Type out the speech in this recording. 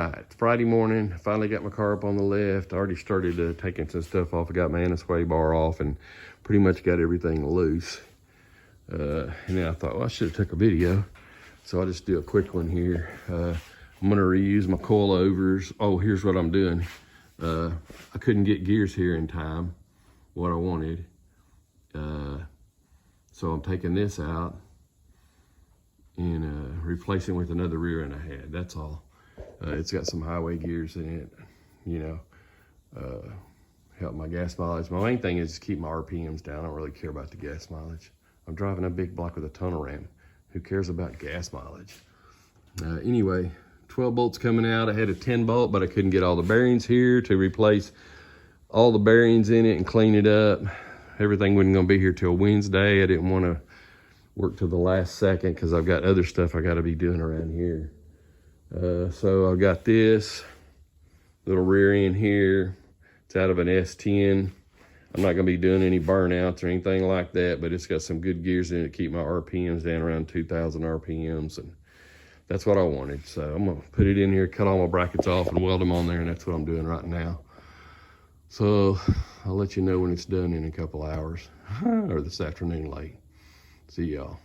right, Friday morning, finally got my car up on the lift. I already started taking some stuff off. I got my anti-sway bar off and pretty much got everything loose. And then I thought, well, I should have took a video. So I'll just do a quick one here. I'm gonna reuse my coilovers. Oh, here's what I'm doing. I couldn't get gears here in time, what I wanted. So I'm taking this out and replacing with another rear end I had, that's all. It's got some highway gears in it, you know, help my gas mileage. My main thing is to keep my RPMs down. I don't really care about the gas mileage. I'm driving a big block with a tunnel ramp. Who cares about gas mileage? Anyway, 12 bolts coming out. I had a 10 bolt, but I couldn't get all the bearings here to replace all the bearings in it and clean it up. Everything wasn't gonna be here till Wednesday. I didn't wanna work till the last second because I've got other stuff I gotta be doing around here. So I've got this little rear end here. It's out of an S10. I'm not gonna be doing any burnouts or anything like that, but it's got some good gears in it to keep my RPMs down around 2,000 RPMs, and that's what I wanted. So I'm gonna put it in here, cut all my brackets off and weld them on there, and that's what I'm doing right now. So I'll let you know when it's done in a couple hours, or this afternoon late. See y'all.